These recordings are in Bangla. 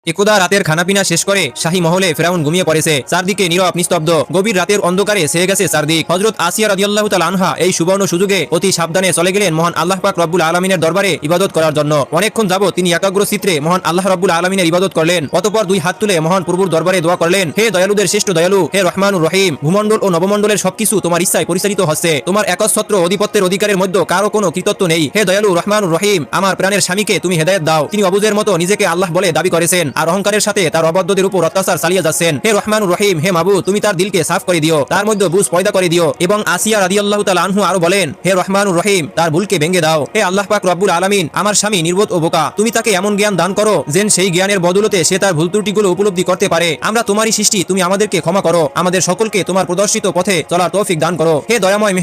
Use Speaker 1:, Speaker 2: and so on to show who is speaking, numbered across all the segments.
Speaker 1: একদা রাতের খানাপিনা শেষ করে শাহী মহলে ফেরাউন ঘুমিয়ে পড়েছে। চারদিকে নীরব নিস্তব্ধ, গভীর রাতের অন্ধকারে ছেয়ে গেছে চারদিক। হযরত আসিয়া রাদিয়াল্লাহু তাআলা আনহা এই সুবর্ণ সুযোগে অতি সাবধানে চলে গেলেন মহান আল্লাহ পাক রব্বুল আলামিনের দরবারে ইবাদত করার জন্য। অনেকক্ষণ যাবত তিনি একাগ্র চিত্রে মহান আল্লাহ রব্বুল আলামিনের ইবাদত করলেন। অতঃপর দুই হাত তুলে মহান প্রভুর দরবারে দোয়া করলেন, হে দয়ালুদের শ্রেষ্ঠ দয়ালু, হে রহমানুর রহিম, ভূমণ্ডল ও নবমণ্ডলের সবকিছু তোমার ইচ্ছায় পরিচালিত হচ্ছে। তোমার একচ্ছত্র অধিপত্যের অধিকারের মধ্যে কারো কোনো কৃতত্ব নেই। হে দয়ালু রহমানুর রহিম, আমার প্রাণের স্বামীকে তুমি হেদায়েত দাও। তিনি অবুজের মতো নিজেকে আল্লাহ বলে দাবি করেছেন আর অহংকারের সাথে তার অবাধ্যদের উপর অত্যাচার চালিয়ে যাচ্ছেন। হে রহমানুর রহিম, হে মাবুদ, তুমি তার দিলকে সাফ করে দিও, তার মধ্যে বুঝ পয়দা করে দিও। এবং আসিয়া রাদিয়াল্লাহু তাআলা আনহু আরো বলেন, হে রহমানুর রহিম, তার ভুলকে ভেঙে দাও। হে আল্লাহ পাক রব্বুল আলামিন, আমার স্বামী নির্বোধ ও বোকা, তুমি তাকে এমন জ্ঞান দান করো যেন সেই জ্ঞানের বদৌলতে সে তার ভুল ত্রুটিগুলো উপলব্ধি করতে পারে। আমরা তোমারই সৃষ্টি, তুমি আমাদেরকে ক্ষমা করো, আমাদের সকলকে তোমার প্রদর্শিত পথে চলার তৌফিক দান করো। হে দয়াময়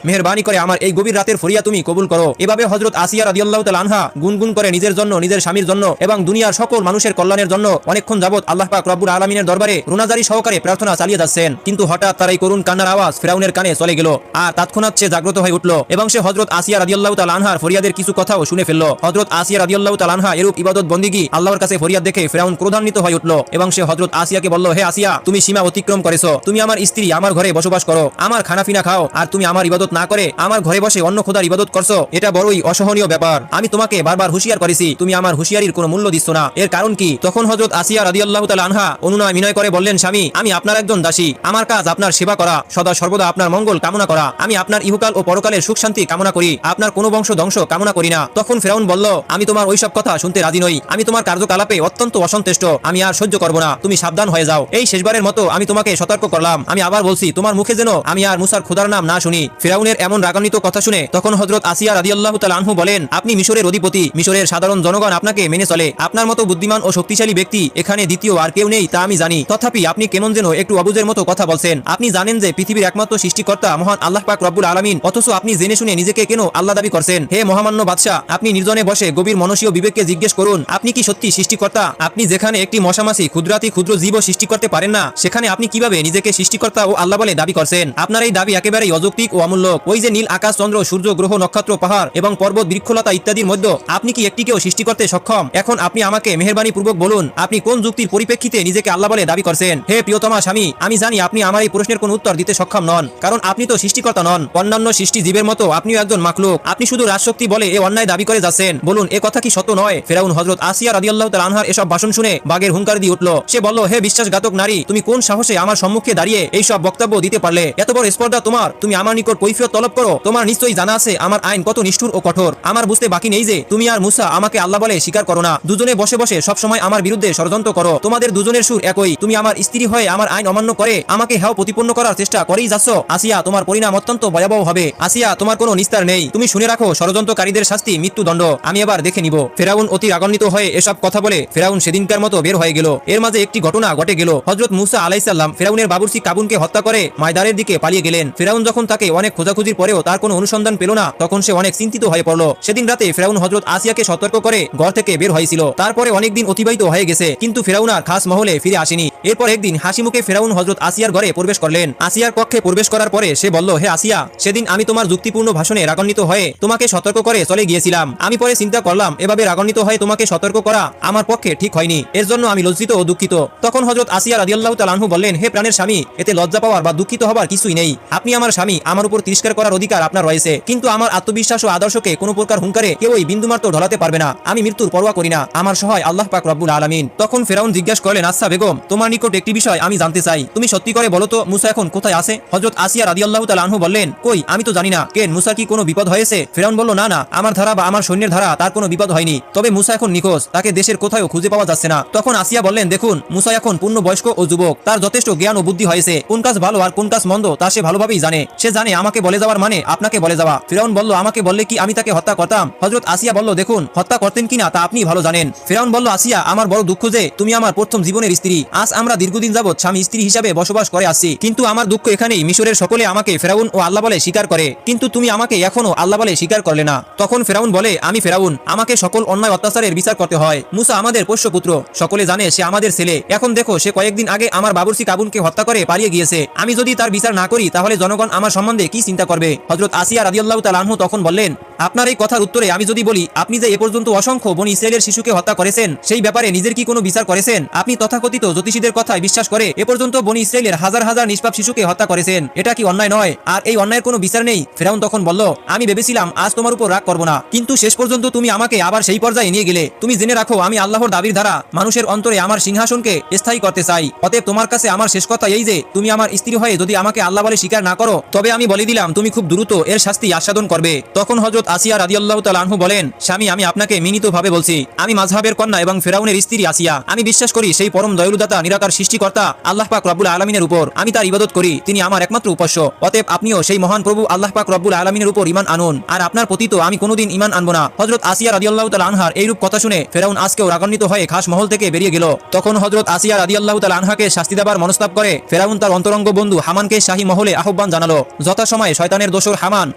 Speaker 1: মেহেরবানি করে আমার এই গভীর রাতের ফরিয়াদ তুমি কবুল করো। এভাবে হযরত আসিয়া রাদিয়াল্লাহু তাআলা আনহা গুনগুন করে নিজের জন্য, নিজের স্বামীর জন্য এবং দুনিয়ার সকল মানুষের কল্যাণের জন্য অনেকক্ষণ যাবত আল্লাহ পাক রব্বুল আলামিনের দরবারে রুনাজারি সহকারে প্রার্থনা চালিয়ে যাচ্ছেন। কিন্তু হঠাৎ তার এই করুণ কান্নার আওয়াজ ফিরাউনের কানে চলে গেল আর তৎক্ষণাৎ সে জাগ্রত হয়ে উঠল এবং সে হযরত আসিয়া রাদিয়াল্লাহু তাআলা আনহার ফরিয়াদের কিছু কথাও শুনে ফেলল। হযরত আসিয়া রাদিয়াল্লাহু তাআলা আনহা এরূপ ইবাদত বন্দিগি আল্লাহর কাছে ফরিয়াদ দেখে ফিরাউন ক্রোধান্বিত হয়ে উঠল এবং সে হযরত আসিয়াকে বলল, হে আসিয়া, তুমি সীমা অতিক্রম করেছো। তুমি আমার স্ত্রী, আমার ঘরে বসবাস করো, আমার খানাফিনা খাও, আর তুমি আমার ইবাদত না করে আমার ঘরে বসে অন্য খোদার ইবাদত করছো। এটা বড়ই অসহনীয় ব্যাপার। আমি তোমাকে বারবার হুঁশিয়ার করেছি, তুমি আমার হুঁশিয়ারির কোনো মূল্য দিচ্ছ না। এর কারণ কি? তখন হযরত আসিয়া রাদিয়াল্লাহু তাআলা আনহা অনুনয় বিনয় করে বললেন, স্বামী, আমি আপনার একজন দাসী, আমার কাজ আপনার সেবা করা, সদা সর্বদা আপনার মঙ্গল কামনা করা। আমি আপনার ইহকাল ও পরকালের সুখ শান্তি কামনা করি, আপনার কোনো বংশ ধ্বংস কামনা করি না। তখন ফিরাউন বলল, আমি তোমার ওইসব কথা শুনতে রাজি নই। আমি তোমার কার্যকলাপে অত্যন্ত অসন্তুষ্ট। আমি আর সহ্য করব না। তুমি সাবধান হয়ে যাও। এই শেষবারের মতো আমি তোমাকে সতর্ক করলাম। আমি আবার বলছি, তোমার মুখে যেন আমি আর মুসার খোদার নাম না শুনি। ফিরাউনের এমন রাগান্বিত কথা শুনে তখন হযরত আসিয়া রাদিয়াল্লাহু তাআলা আনহু বলেন, আপনি মিশরের অধিপতি, মিশরের সাধারণ জনগণ আপনাকে মেনে চলে। আপনার মতো বুদ্ধিমান ও শক্তিশালী ব্যক্তি এখানে দ্বিতীয় আর কেউ নেই, তা আমি জানি। তথাপি আপনি কেমন যেন একটু অবুঝের মতো কথা বলছেন। আপনি জানেন যে পৃথিবীর একমাত্র সৃষ্টিকর্তা মহান আল্লাহ পাক রব্বুল আলামিন, অথচ আপনি জেনে শুনে নিজেকে কেন আল্লাহ দাবি করছেন? হে মহামান্য বাদশাহ, আপনি নির্জনে বসে গভীর মনসীয় বিবেককে জিজ্ঞেস করুন, আপনি কি সত্যি সৃষ্টিকর্তা? আপনি যেখানে একটি মশামাছি ক্ষুদ্রাতি ক্ষুদ্র জীবও সৃষ্টি করতে পারেন না, সেখানে আপনি কিভাবে নিজেকে সৃষ্টিকর্তা ও আল্লাহ বলে দাবি করছেন? আপনার এই দাবি একেবারেই অযৌক্তিক ও অমূল্যক। ওই যে নীল আকাশ, চন্দ্র, সূর্য, গ্রহ, নক্ষত্র, পাহাড় এবং পর্বত, বৃক্ষলতা ইত্যাদির মধ্যে আপনি কি একটিকেও সৃষ্টি করতে সক্ষম? এখন আপনি আমাকে মেহেরবানি পূর্বক বলুন, আপনি কোন যুক্তির পরিপ্রেক্ষিতে নিজেকে আল্লাহ বলে দাবি করছেন? হে প্রিয়তমা স্বামী, আমি জানি আপনি আমার এই প্রশ্নের কোন উত্তর দিতে সক্ষম নন, কারণ আপনি তো সৃষ্টিকর্তা নন। অন্যান্য সৃষ্টি জীবের মতো আপনিও একজন মাখলুক। আপনি শুধু রাজশক্তি বলে এ অন্যায় দাবি করে যাচ্ছেন। বলুন, এ কথা কি সত্য নয়? ফিরাউন হযরত আসিয়া রাদিয়াল্লাহু তাআলা আনহার এসব ভাষণ শুনে বাগের হুঙ্কার দিয়ে উঠল। সে বলল, হে বিশ্বাসঘাতক নারী, তুমি কোন সাহসে আমার সম্মুখে দাঁড়িয়ে এই সব বক্তব্য দিতে পারলে? এত বড় স্পর্ধা তোমার? তুমি আমার নিকট কৈফিয়ত তলব করো? তোমার নিশ্চয়ই জানা আছে আমার আইন কত নিষ্ঠুর ও কঠোর। আমার বুঝতে বাকি নেই যে তুমি আর মুসা আমাকে আল্লাহ বলে স্বীকার করো না। দুজনে বসে বসে সব সময় আমার বিরুদ্ধে ষড়যন্ত্র করো। তোমাদের দুজনের সুর একই। তুমি আমার স্ত্রী হয়ে আমার আইন অমান্য করে আমাকে হেয় প্রতিপন্ন করার চেষ্টা করেই যাচ্ছ। আসিয়া, তোমার পরিণাম অত্যন্ত ভয়াবহ হবে। আসিয়া, তোমার কোনো নিস্তার নেই। তুমি শুনে রাখো, ষড়যন্ত্রকারীদের শাস্তি মৃত্যুদণ্ড। আমি এবার দেখে নিব। ফিরাউন অতি রাগান্বিত হয়ে এসব কথা বলে ফিরাউন সেদিনকার মতো বের হয়ে গেল। এর মাঝে একটি ঘটনা ঘটে গেল। হযরত মুসা আলাইহিস সালাম ফিরাউনের বাবুর্চি কাবুনকে হত্যা করে ময়দানের দিকে পালিয়ে গেলেন। ফিরাউন যখন তাকে অনেক খোঁজাখুঁজির পরেও তার কোনো অনুসন্ধান পেল না, তখন সে অনেক চিন্তিত হয়ে পড়ল। সেদিন রাতে ফিরাউন হযরত আসিয়াকে সতর্ক করে ঘর থেকে বের হয়েছিল। তারপরে অনেকদিন অতিবাহিত হয়ে গেছে, কিন্তু ফিরাউন আর খাস মহলে ফিরে আসেনি। এরপর একদিন হাসিমুখে ফিরাউন হযরত আসিয়ার ঘরে প্রবেশ করলেন। আসিয়ার কক্ষে প্রবেশ করার পরে সে বলল, হে আসিয়া, সেদিন আমি তোমার যুক্তিপূর্ণ ভাষণে রাগান্বিত হয়ে তোমাকে সতর্ক করে চলে গিয়েছিলাম। আমি পরে চিন্তা করলাম, এভাবে রাগান্বিত হয়ে তোমাকে সতর্ক করা আমার পক্ষে ঠিক হয়নি। এর জন্য আমি লজ্জিত ও দুঃখিত। তখন হযরত আসিয়া রাদিয়াল্লাহু তাআলা আনহু বললেন, হে প্রাণের স্বামী, এতে লজ্জা পাওয়ার বা দুঃখিত হবার কিছুই নেই। আপনি আমার স্বামী, আমার উপর তিরস্কার করার অধিকার আপনার রয়েছে, কিন্তু আমার আত্মবিশ্বাস ও আদর্শকে কোনো প্রকার হুঙ্কারে কেউই বিন্দুমাত্র ঢলাতে পারবে না। আমি মৃত্যুর পরোয়া করি না। আমার সহায় আল্লাহ পাক রব্বুল আলামিন। তখন ফিরাউন জিজ্ঞাসা করলেন, আচ্ছা বেগম, তোমার নিকট একটি বিষয় আমি জানতে চাই। তুমি সত্যি করে বলো তো, মুসা এখন কোথায় আছে? হযরত আসিয়া রাদিয়াল্লাহু তাআলা আনহু বললেন, কই, আমি তো জানি না। কেন, মুসা কি কোনো বিপদ হয়েছে? ফিরাউন বলল, না না, আমার ধারা বা আমার সৈন্যের ধারা তার কোনো বিপদ হয়নি। তবে মুসা এখন নিখোঁজ, তাকে দেশের কোথাও খুঁজে পাওয়া যাচ্ছে না। তখন আসিয়া বললেন, দেখুন, মুসা এখন পূর্ণ বয়স্ক ও যুবক, তার যথেষ্ট জ্ঞান ও বুদ্ধি হয়েছে। কোন কাজ ভালো আর কোন কাজ মন্দ তা সে ভালোভাবেই জানে। সে জানে আমাকে বলে যাওয়ার মানে আপনাকে বলে যাওয়া। ফিরাউন বলল, আমাকে বললে কি আমি তাকে হত্যা করতাম? হযরত আসিয়া বলল, দেখুন, হত্যা করতেন কিনা তা আপনি ভালো জানেন। ফিরাউন বলল, আসিয়া, আমার বড় দুঃখ যে তুমি আমার প্রথম জীবনের স্ত্রী। আজ আমরা দীর্ঘদিন যাবৎ স্বামী স্ত্রী হিসাবে বসবাস করে আসছি, কিন্তু আমার দুঃখ এখানেই মিশরের সকলে আমাকে ফেরাউন ও আল্লাহ বলে স্বীকার করে, কিন্তু তুমি আমাকে এখনো আল্লাহ বলে স্বীকার করলে না। তখন ফেরাউন বলে, আমি ফেরাউন, আমাকে সকল অন্যায় অত্যাচারের বিচার করতে হয়। মুসা আমাদের পোষ্যপুত্র, সকলে জানে সে আমাদের ছেলে। এখন দেখো সে কয়েকদিন আগে আমার বাবুর্চি কাবুনকে হত্যা করে পালিয়ে গিয়েছে। আমি যদি তার বিচার না করি তাহলে জনগণ আমার সম্বন্ধে কি চিন্তা করবে? হযরত আসিয়া রাদিয়াল্লাহু তাআলা আনহু তখন বললেন, আপনার এই কথার উত্তরে আমি যদি বলি, আপনি যে এ পর্যন্ত অসংখ্য বনী ইসরাইলের শিশুকে হত্যা করেছেন, সেই ব্যাপারে নিজের কি কোনো বিচার করেছেন? আপনি তথাকথিত জ্যোতিষীদের কথায় বিশ্বাস করে এ পর্যন্ত বনী ইসরাইলের হাজার হাজার নিষ্পাপ শিশুকে হত্যা করেছেন, এটা কি অন্যায় নয়? আর এই অন্যায়ের কোনো বিচার নেই? ফেরাউন তখন বলল, আমি ভেবেছিলাম আজ তোমার উপর রাগ করব না, কিন্তু শেষ পর্যন্ত তুমি আমাকে আবার সেই পর্যায়ে নিয়ে গেলে। তুমি জেনে রাখো, আমি আল্লাহর দাবির দ্বারা মানুষের অন্তরে আমার সিংহাসনকে স্থায়ী করতে চাই। অতএব তোমার কাছে আমার শেষ কথা এই যে, তুমি আমার স্ত্রী হয়ে যদি আমাকে আল্লাহ বলে স্বীকার না করো, তবে আমি বলে দিলাম তুমি খুব দ্রুত এর শাস্তি আস্বাদন করবে। তখন হযরত আসিয়া রাদিয়াল্লাহু তাআলা আনহু বলেন, স্বামী, আমি আপনাকে মিনিতভাবে বলছি, আমি মাযহাবের কন্যা এবং ফেরাউনের স্ত্রী আসিয়া। আমি বিশ্বাস করি সেই পরম দয়ালুদাতা নিরাকার সৃষ্টিকর্তা আল্লাহ পাক রব্বুল আলামিনের উপর। আমি তার ইবাদত করি, তিনি আমার একমাত্র উপাস্য। অতএব আপনিও সেই মহান প্রভু আল্লাহ পাক রব্বুল আলামিনের উপর ঈমান আনুন, আর আপনার প্রতি তো আমি কোনোদিন ঈমান আনবো না। হযরত আসিয়া রাদিয়াল্লাহু তাআলা আনহার এইরূপ কথা শুনে ফেরাউন আজকেও রাগান্বিত হয়ে খাস মহল থেকে বেরিয়ে গেল। তখন হযরত আসিয়া রাদিয়াল্লাহু তাআলা আনহাকে শাস্তি দেবার মনস্তাব করে ফেরাউন তার অন্তরঙ্গ বন্ধু হামানকে শাহী মহলে আহ্বান জানালো। যথাসময়ে শয়তানের দোসর হামান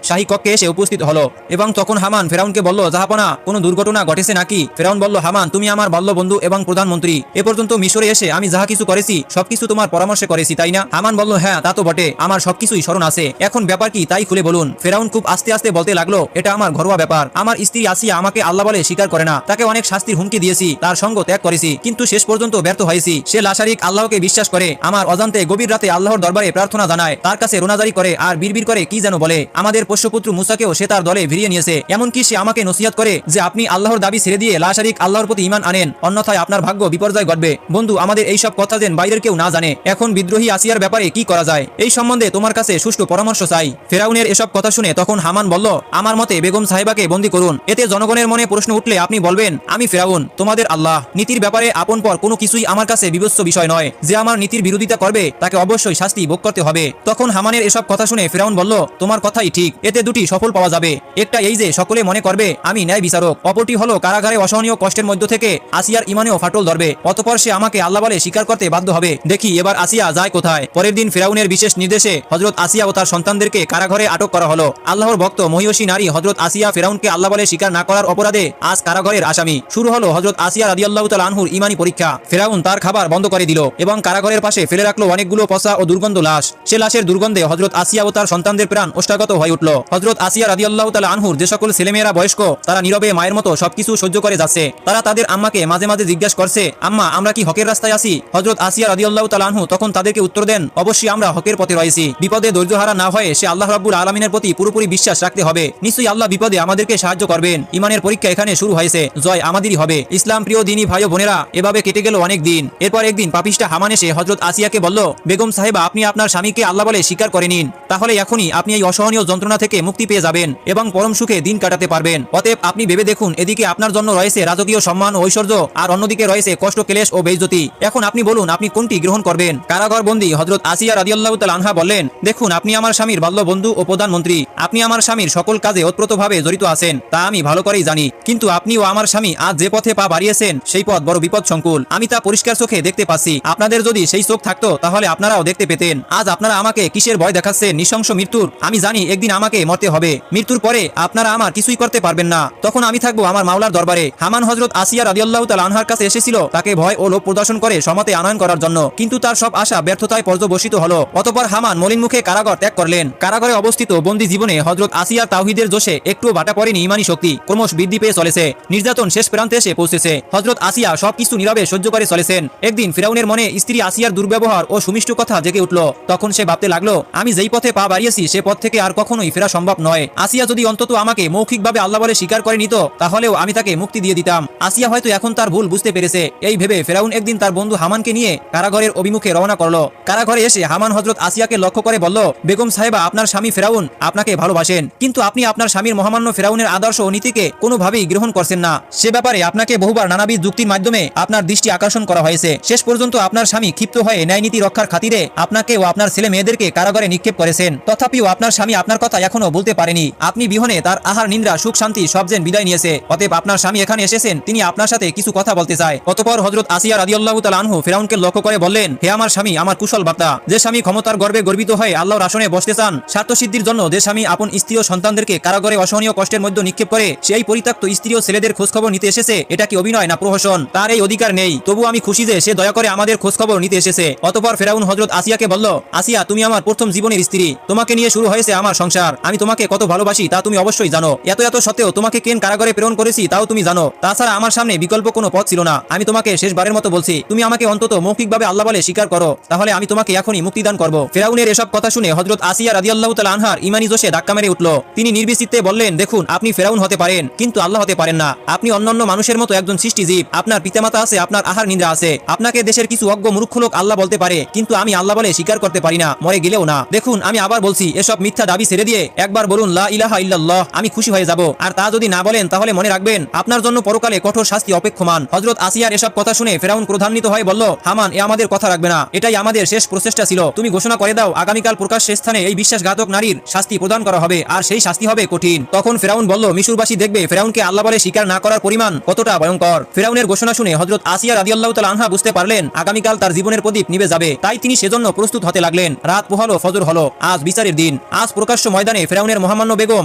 Speaker 1: শাহী কক্ষে এসে উপস্থিত হলো এবং তখন হামান ফেরাউনকে বলল, জাহাপনা, কোনো দুর্ঘটনা ঘটেছে নাকি? ফেরাউন বলল, হামান, তুমি আমার বাল্য বন্ধু এবং প্রধানমন্ত্রী। এ পর্যন্ত মিশরে এসে আমি যাহা কিছু করেছি সবকিছু তোমার পরামর্শে করেছি, তাই না? হামান বলল, হ্যাঁ, তা তো বটে, আমার সবকিছুই স্মরণ আছে। এখন ব্যাপার কি তাই খুলে বলুন। ফেরাউন খুব আস্তে আস্তে বলতে লাগলো, এটা আমার ঘরোয়া ব্যাপার। আমার স্ত্রী আসিয়া আমাকে আল্লাহ বলে স্বীকার করে না। তাকে অনেক শাস্তির হুমকি দিয়েছি, তার সঙ্গ ত্যাগ করেছি, কিন্তু শেষ পর্যন্ত ব্যর্থ হয়েছি। সে লাশারিক আল্লাহকে বিশ্বাস করে, আমার অজান্তে গভীর রাতে আল্লাহর দরবারে প্রার্থনা জানায়, তার কাছে রোনাজারি করে আর বিড়বিড় করে কি যেন বলে। আমাদের পোষ্যপুত্র মুসাকেও সে তার দলে ভিড়িয়ে নিয়েছে। এমনকি সে আমাকে নসিহত করে যে আপনি আল্লাহর দাবি ছেড়ে দিয়ে লাশারিক আল্লাহর প্রতি ঈমান আনেন, অন্যথায় আপনার ভাগ্য বিপর্যয় ঘটবে। বন্ধু, আমাদের এই সব কথা যেন বাইরের কেউ না জানে। এখন বিদ্রোহী আসিয়ার ব্যাপারে কি করা যায়, এই সম্বন্ধে তোমার কাছে সুষ্ঠু পরামর্শ চাই। ফেরাউনের এসব কথা শুনে তখন হামান বলল, আমার মতে বেগম সাহেবাকে বন্দী করুন। এতে জনগণের মনে প্রশ্ন উঠলে আপনি বলবেন, আমি ফেরাউন, তোমাদের আল্লাহ। নীতির ব্যাপারে আপন পর কোনো কিছুই আমার কাছে বিবেচ্য বিষয় নয়। যে আমার নীতির বিরোধিতা করবে তাকে অবশ্যই শাস্তি ভোগ করতে হবে। তখন হামানের এসব কথা শুনে ফেরাউন বলল, তোমার কথাই ঠিক, এতে দুটি সফল পাওয়া যাবে। একটা এই যে সকলে মনে করবে আমি ন্যায় বিচারক, অপরটি হলো কারাগারে অসহনীয় কষ্টের মধ্য থেকে আসিয়ার ইমানেও ফাটল ধরবে, অতঃপর সে আমাকে আল্লাহ বলে স্বীকার করতে বাধ্য হবে। দেখি এবার আসিয়া যায় কোথায়। পরের দিন ফেরাউনের বিশেষ নির্দেশে হযরত আসিয়া ও তার সন্তানদেরকে কারাগারে আটক করা হলো। আল্লাহর ভক্ত মহিয়সী নারী হযরত আসিয়া ফেরাউনকে আল্লাহ বলে স্বীকার না করার অপরাধে আজ কারাগারের আসামি। শুরু হলো হযরত আসিয়া রাদিয়াল্লাহু তাআলা আনহুর ঈমানী পরীক্ষা। ফেরাউন তার খাবার বন্ধ করে দিল এবং কারাগারের পাশে ফেলে রাখলো অনেকগুলো পচা ও দুর্গন্ধ লাশ। সে লাশের দুর্গন্ধে হযরত আসিয়া ও তার সন্তানদের প্রাণ ওষ্ঠাগত হয়ে উঠল। হযরত আসিয়া রাদিয়াল্লাহু তাআলা আনহুর যে সকল ছেলেমেয়েরা বয়স্ক, তারা নীরবে মায়ের মতো সবকিছু সহ্য করে যাচ্ছে। তারা তাদের আম্মাকে মাঝে মাঝে জিজ্ঞাসা করছে, আম্মা, আমরা কি হকের রাস্তায় আছি? হযরত আসিয়া রাদিয়াল্লাহু তাআলা আনহু তখন তাদেরকে উত্তর দেন, অবশ্যই আমরা হকের পথে রয়েছি। বিপদে ধৈর্যহারা না হয়ে সে আল্লাহ রাব্বুল আলামিনের প্রতি পুরোপুরি বিশ্বাস রাখতে হবে। নিশ্চয়ই আল্লাহ বিপদে আমাদেরকে সাহায্য করবেন। ঈমানের পরীক্ষা এখানে শুরু হয়েছে, জয় আমাদেরই হবে। ইসলাম প্রিয় দিনী ভাই ও বোনেরা, এভাবে কেটে গেল অনেক দিন। এরপর একদিন পাপিষ্টা হামান এসে হযরত আসিয়াকে বলল, বেগম সাহেবা, আপনি আপনার স্বামীকে আল্লাহ বলে স্বীকার করে নিন, তাহলে এখনই আপনি এই অসহনীয় যন্ত্রণা থেকে মুক্তি পেয়ে যাবেন এবং পরম সুখে দিন কাটাতে পারবেন। অতএব আপনি ভেবে দেখুন, এদিকে আপনার জন্য রয়েছে রাজকীয় সম্মান ও ঐশ্বর্য, আর অন্যদিকে রয়েছে কষ্ট, ক্লেশ ও বেইজ্জতি। এখন আপনি বলুন, আপনি কোনটি গ্রহণ করবেন? কারাগার বন্দী হযরত আসিয়া রাদিয়াল্লাহু তাআলা আনহা বললেন, দেখুন, আপনি আমার স্বামীর বাল্য বন্ধু ও প্রধানমন্ত্রী। আপনি আমার স্বামীর সকল কাজে ওতপ্রোতভাবে জড়িত আছেন, তা আমি ভালো করেই জানি। কিন্তু আপনি ও আমার স্বামী আজ যে পথে পা বাড়িয়েছেন, সেই পথ বড় বিপদ সংকুল। আমি তা পরিষ্কার চোখে দেখতে পাচ্ছি। আপনাদের যদি সেই চোখ থাকতো তাহলে আপনারাও দেখতে পেতেন। আজ আপনারা আমাকে কিসের ভয় দেখাচ্ছেন? নৃশংস মৃত্যুর। আমি জানি একদিন আমাকে মরতে হবে। মৃত্যুর পরে আপনারা আমার কিছুই করতে পারবেন না। তখন আমি থাকবো আমার মাওলার দরবারে। হামান হযরত আসিয়া রাদিয়াল্লাহু তাআলা আনহার কাছে এসেছিল তাকে ভয় ও লোভ প্রদর্শন করে সমতে আনয়ন করার জন্য, কিন্তু তার সব আশা ব্যর্থতায় পর্যবসিত হলো। অতঃপর হামান মলিন মুখে কারাগার ত্যাগ করলেন। কারাগারে অবস্থিত বন্দী জীবনে হযরত আসিয়ার তাওহীদের জোশে একটুও বাটা পড়েনি। ঈমানী শক্তি ক্রমশ বৃদ্ধি পেয়ে চলেছে। নির্যাতন শেষ প্রান্তে এসে পৌঁছেছে। হযরত আসিয়া সবকিছু নীরবে সহ্য করে চলেছেন। একদিন ফিরাউনের মনে স্ত্রী আসিয়ার দুর্ব্যবহার ও সুমিষ্ট কথা জেগে উঠল। তখন সে ভাবতে লাগলো, আমি যেই পথে পা বাড়িয়েছি সে পথ থেকে আর কখনোই ফেরা সম্ভব নয়। আসিয়া যদি অন্তত আমাকে মৌখিকভাবে আল্লাহ বলে স্বীকার করে নিত, তাহলেও আমি তাকে মুক্তি দিয়ে দিতাম। আসিয়া হয়তো এখন তার ভুল বুঝতে পেরেছে। এই ভেবে ফেরাউন একদিন তার বন্ধু হামানকে নিয়ে কারাগারের অভিমুখে রওনা করলো। কারাগারে এসে হামান হযরত আসিয়াকে লক্ষ্য করে বলল, বেগম সাহেবা, আপনার স্বামী ফেরাউন আপনাকে ভালোবাসেন, কিন্তু আপনি আপনার স্বামীর মহামান্য ফেরাউনের আদর্শ ও নীতিকে কোনোভাবেই গ্রহণ করছেন না। সে ব্যাপারে আপনাকে বহুবার নানাবিধ যুক্তির মাধ্যমে আপনার দৃষ্টি আকর্ষণ করা হয়েছে। শেষ পর্যন্ত আপনার স্বামী ক্ষিপ্ত হয়ে ন্যায় নীতি রক্ষার খাতিরে আপনাকে ও আপনার ছেলে মেয়েদেরকে কারাগারে নিক্ষেপ করেছেন। তথাপিও আপনার স্বামী আপনার কথা এখনো বলতে পারেনি। আপনি বিহনে তার আহার নিদ্রা সুখ শান্তি সব যেন বিদায় নিয়েছে। অতএব আপনার স্বামী এখানে এসেছেন, তিনি আপনার সাথে কিছু কথা বলতে চায়। অতঃপর হযরত আসিয়া রাদিয়াল্লাহু তাআলা আনহু ফেরাউনকে লক্ষ্য করে বললেন, হে আমার স্বামী, আমার কুশল বার্তা। যে স্বামী ক্ষমতার গর্বে গর্বিত হয়ে আল্লাহর আসনে বসতে চান, স্বার্থসিদ্ধির জন্য যে স্বামী আপন স্ত্রী ও সন্তানদেরকে কারাগারে অসহনীয় কষ্টের মধ্যে নিক্ষেপ করে, সেই পরিত্যক্ত স্ত্রী ও ছেলেদের খোঁজখবর নিতে এসেছে, এটা কি অভিনয় না প্রহসন? তার এই অধিকার নেই, তবু আমি খুশি যে সে দয়া করে আমাদের খোঁজখবর নিতে এসেছে। অতঃপর ফেরাউন হযরত আসিয়াকে বলল, আসিয়া, তুমি আমার প্রথম জীবনের স্ত্রী, তোমাকে নিয়ে শুরু হয়েছে আমার সংসার। আমি তোমাকে কত ভালোবাসি তা তুমি অবশ্যই জানো। এত সত্ত্বেও তোমাকে কেন কারাগারে প্রেরণ করেছি তাও তুমি জানো। তাছাড়া আমার সামনে বিকল্প কোনো পথ ছিল না। আমি তোমাকে শেষবারের মতো বলছি, তুমি আমাকে অন্তত মৌখিকভাবে আল্লাহ বলে স্বীকার করো, তাহলে আমি তোমাকে এখনই মুক্তিদান করব। ফেরাউনের এসব কথা শুনে হযরত আসিয়া রাদিয়াল্লাহু তাআলা আনহার ঈমানী জোশে ধাক্কা মেরে উঠল। তিনি নির্বিচিত্তে বললেন, দেখুন, আপনি ফেরাউন হতে পারেন, কিন্তু আল্লাহ হতে পারেন না। আপনি অন্যান্য মানুষের মতো একজন সৃষ্টিজীব। আপনার পিতামাতা আছে, আপনার আহার নিদ্রা আছে। আপনাকে দেশের কিছু অজ্ঞ মূর্খ লোক আল্লাহ বলতে পারে, কিন্তু আমি আল্লাহ বলে স্বীকার করতে পারি না, মরে গেলেও না। দেখুন, আমি আবার বলছি, এসব মিথ্যা দাবি ছেড়ে দিয়ে একবার বলুন লা ইলাহা ইল্লাল্লাহ, আমি খুশি হয়ে যাব। আর তা যদি না বলেন তাহলে মনে রাখবেন আপনার জন্য পরকালে কঠোর শাস্তি অপেক্ষমান। হযরত আসিয়ার এসব কথা শুনে ফেরাউন ক্রোধান্বিত হয়ে বলল, হামান, এ আমাদের কথা রাখবে না। এটাই আমাদের শেষ প্রচেষ্টা ছিল। তুমি ঘোষণা করে দাও, আগামীকাল প্রকাশ্যে স্থানে এই বিশ্বাসঘাতক নারীর শাস্তি প্রদান করা হবে, আর সেই শাস্তি হবে কঠিন। তখন ফেরাউন বলল, মিশরবাসী দেখবে ফেরাউনকে আল্লাহ বলে স্বীকার না করার পরিমাণ কতটা ভয়ঙ্কর। ফেরাউনের ঘোষণা শুনে হযরত আসিয়া রাদিয়াল্লাহু তাআলা আনহা বুঝতে পারলেন আগামীকাল তার জীবনের প্রদীপ নিভে যাবে। তাই তিনি সেজন্য প্রস্তুত হতে লাগলেন। রাত পোহালো, ফজর হলো। আজ বিচারের দিন। আজ প্রকাশ্য ময়দানে ফেরাউনের মহামান্য বেগম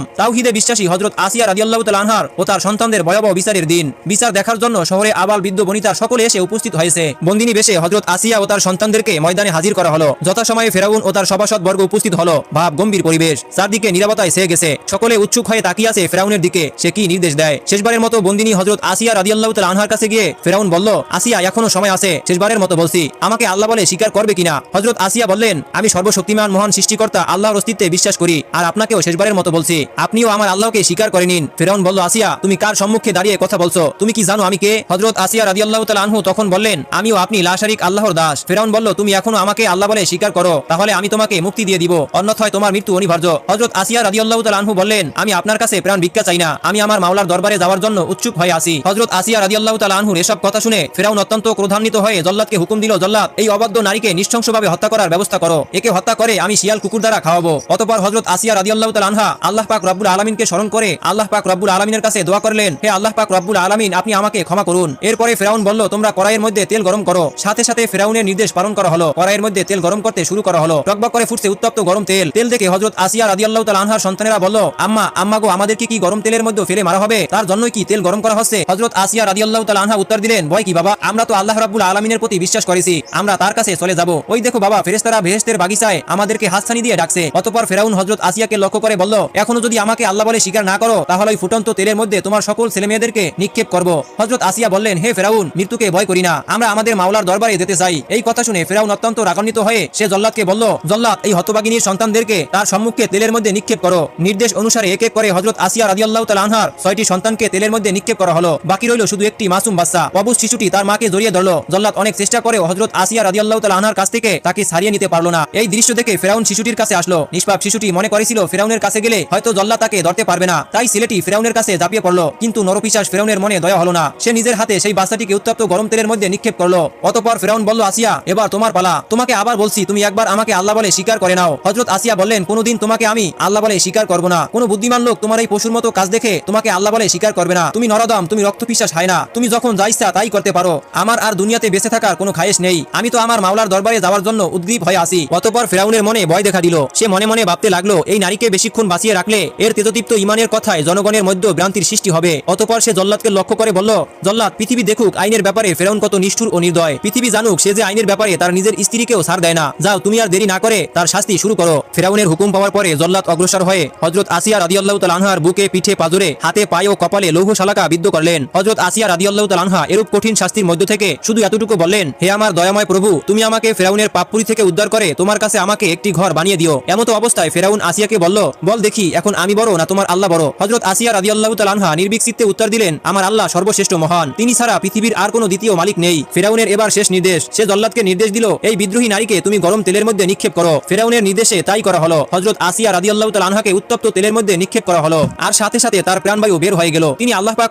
Speaker 1: তাওহীদে বিশ্বাসী হযরত আসিয়া রাদিয়াল্লাহু তাআলা আনহার ও তার সন্তানদের ভয়াবহ বিচারের দিন। বিচার দেখার জন্য শহরে আবাল বৃদ্ধ বনিতা সকলে এসে উপস্থিত হয়েছে। বন্দিনী বেশে হযরত আসিয়া ও তার সন্তানদেরকে ময়দানে হাজির করা হলো। যথাসময়ে ফেরাউন ও তার সভাসদ বর্গ উপস্থিত হলো। ভাব গম্ভীর পরিবেশ, চারদিকে নীরবতায় ছেয়ে গেছে। সকলে উৎসুক হয়ে তাকিয়ে আছে ফেরাউনের দিকে, সে কি নির্দেশ দেয়। শেষবারের মতো বন্দিনী হযরত আসিয়া রাদিয়াল্লাহু তাআলা আনহার কাছে গিয়ে ফেরাউন বলল, আসিয়া, এখনো সময় আছে, শেষবারের মতো বলছি, আমাকে আল্লাহ বলে স্বীকার করবে কিনা? হযরত আসিয়া বললেন, আমি সর্বশক্তিমান মহান সৃষ্টিকর্তা আল্লাহর অস্তিত্বে বিশ্বাস করি, আর আপনাকেও শেষবারের মতো বলছি, আপনিও আমার আল্লাহকে স্বীকার করে নিন। ফেরাউন বলল, আসিয়া, তুমি কার সম্মুখে দাঁড়িয়ে কথা বলছো? তুমি কি জানো আমি কে? হযরত আসিয়া রাদিয়াল্লাহু তাআলা আনহু তখন বললেন, আমিও আপনি লা শারীক আল্লাহর দাস। ফেরাউন বলল, তুমি এখনো আমাকে আল্লাহ বলে স্বীকার করো, তাহলে আমি তোমাকে মুক্তি দিয়ে দিব, অন্যথায় তোমার মৃত্যু অনিবার্য। হযরত আসিয়া রাদিয়াল্লাহু তাআলা আনহু বললেন, আমি আপনার কাছে প্রাণ ভিক্ষা চাই না, আমি আমার মাওলার দরবারে যাওয়ার জন্য উৎসুক হয়ে আছি। হযরত আসিয়া রাদিয়াল্লাহু তাআলা আনহুর এসব কথা শুনে ফেরাউন অত্যন্ত ক্রোধান্বিত হয়ে জল্লাদকে হুকুম দিল, জল্লাদ, এই অবাধ্য নারীকে নৃশংসভাবে হত্যা করার ব্যবস্থা করো। একে হত্যা করে আমি শিয়াল কুকুর দ্বারা খাওয়াবো। অতঃপর হযরত আসিয়া রাদিয়াল্লাহু তাআলা আনহা আল্লাহ পাক রব্বুল আলামিনকে স্মরণ করে আল্লাহ পাক রব্বুল আলামিনের কাছে দোয়া করলেন, হে আল্লাহ পাক রব্বুল আলামিন, আপনি আমাকে ক্ষমা করুন। এরপরে ফেরাউন বলল, তোমরা কড়াইয়ের মধ্যে তেল গরম করো। সাথে সাথে ফেরাউনের নির্দেশ পালন করা হলো। কড়াইয়ের মধ্যে তেল গরম করতে শুরু করা হলো। টকবক করে ফুটছে উত্তপ্ত গরম তেল। তেল দেখে হযরত আসিয়া রাদিয়াল্লাহু তাআলা আনহার সন্তানেরা বলল, আম্মা গো, আমাদেরকে কি গরম তেলের মধ্যে ফেলে মারা হবে? তার জন্যই কি তেল গরম করা হচ্ছে? হযরত আসিয়া রাদিয়াল্লাহু তাআলা আনহা উত্তর দিলেন, ভয় কি বাবা, আমরা তো আল্লাহ রাব্বুল আলামিনের প্রতি বিশ্বাস করেছি, আমরা তার কাছে চলে যাব। ওই দেখো বাবা, ফেরেশতারা বেহেশতের বাগিচায় আমাদেরকে হাতছানি দিয়ে ডাকছে। অতঃপর ফেরাউন হযরত আসিয়াকে লক্ষ্য করে বলল, এখনো যদি আমাকে আল্লাহ বলে স্বীকার না করো, তাহলে ওই ফুটন্ত তেলের মধ্যে তোমার সকল ছেলেমেয়েদেরকে নিক্ষেপ করব। হযরত আসিয়া বললেন, হে ফেরাউন, মৃত্যুকে ভয় করি না, আমরা আমাদের মাওলার দরবারে যেতে চাই। এই কথা শুনে ফেরাউন অত্যন্ত রাগান্বিত হয়ে সে জল্লাদকে বলল, জল্লাদ, এই হতভাগিনীর সন্তানদেরকে তার সম্মুখে তেলের মধ্যে নিক্ষেপ করো। নির্দেশ অনুসারে এক এক করে হযরত আসিয়া রাদিয়াল্লাহু তাআলা আনহার 6টি সন্তানকে তেলের মধ্যে নিক্ষেপ করা হলো। বাকি রইল শুধু একটি মাসুম বাচ্চা। অবুঝ শিশুটি তার মাকে জড়িয়ে ধরল। জল্লাদ অনেক চেষ্টা করেও হযরত আসিয়া রাদিয়াল্লাহু তাআলা আনহার কাছ থেকে তাকে ছাড়িয়ে নিতে পারল না। এই দৃশ্য দেখে ফেরাউন শিশুটির কাছে আসলো। নিষ্পাপ শিশুটি মনে করেছিল ফেরাউনের কাছে গেলে হয়তো জল্লাদ তাকে ধরতে পারবে না, তাই ছেলেটি ফেরাউনের কাছে ঝাঁপিয়ে পড়ল। কিন্তু নরপিশাচ ফেরাউনের মনে দয়া হলো না। সে নিজের হাতে সেই বাচ্চাটিকে উত্তপ্ত গরম তেলের মধ্যে নিক্ষেপ করলো। অতঃপর ফেরাউন বলল, আসিয়া, এবার তোমার পালা। তোমাকে আবার বলছি, তুমি একবার আমাকে আল্লাহ বলে স্বীকার করে নাও। হযরত আসিয়া বললেন, কোনোদিন তোমাকে আমি আল্লাহ বলে স্বীকার করব না। কোনো বুদ্ধিমান লোক তোমার এই পশুর মতো কাজ দেখে তোমাকে আল্লাহ বলে স্বীকার করবে না। তুমি নরদম, তুমি রক্তপিশাচ হয় না, তুমি যখন যা ইচ্ছা তাই করতে পারো। আমার আর দুনিয়াতে বেঁচে থাকার কোনো খায়েশ নেই। আমি তো আমার মাওলার দরবারে যাওয়ার জন্য উদ্গ্রীব হয়ে আছি। অতঃপর ফেরাউনের মনে ভয় দেখা দিল। সে মনে মনে ভাবতে লাগলো, এই নারীকে বেশিক্ষণ বাঁচিয়ে রাখলে এর তেজদীপ্ত ঈমানের কথায় জনগণের মধ্যে ভ্রান্তির সৃষ্টি হবে। অতঃপর সে জল্লাদকে লক্ষ্য করে বলল, জল্লাদ, পৃথিবী দেখুক আইনের ব্যাপারে ফেরাউন কত নিষ্ঠুর ও নির্দয়। পৃথিবী জানুক সে যে আইনের ব্যাপারে তার নিজের স্ত্রীকেও ছাড় দেয় না। যাও, তুমি আর দেরি না করে তার শাস্তি শুরু করো। ফেরাউনের হুকুম পাওয়ার পরে জল্লাদ অগ্রসর হয়ে হযরত আসিয়া রাদিয়াল্লাহু তাআলা আনহার বুকে, পিঠে, পাজরে, হাতে, পায়ে ও কপালে লৌহ শালাকা বিদ্ধ করলেন। হযরত আসিয়া রাদিয়াল্লাহু তাআলা আনহা এরূপ কঠিন শাস্তির মধ্য থেকে শুধু এতটুকু বললেন, হে আমার দয়াময় প্রভু, তুমি আমাকে ফেরাউনের পাপপুরি থেকে উদ্ধার করে তোমার কাছে আমাকে একটি ঘর বানিয়ে দিও। এমতো অবস্থায় ফেরাউন আসিয়াকে বলল, বল দেখি এখন আমি বড় না তোমার আল্লাহ বড়? হযরত আসিয়া রাদিয়াল্লাহু তাআলা আনহা নির্ভীক চিত্তে উত্তর দিলেন, আমার আল্লাহ সর্বশ্রেষ্ঠ মহান, তিনি ছাড়া পৃথিবীর আর কোনো দ্বিতীয় মালিক নেই। ফেরাউনের এবার শেষ নির্দেশ। সে জল্লাদকে নির্দেশ দিল, এই বিদ্রোহী নারীকে তুমি গরম তেলের মধ্যে নিক্ষেপ করো। ফেরাউনের নির্দেশে তাই করা হলো। হযরত আসিয়া রাদিয়াল্লাহু তাআলা আনহাকে উত্তপ্ত তেলের মধ্যে নিক্ষেপ করা হলো। আর সাথে সাথে তার প্রাণবায়ু বের হয়ে গেল। তিনি আল্লাহ পাক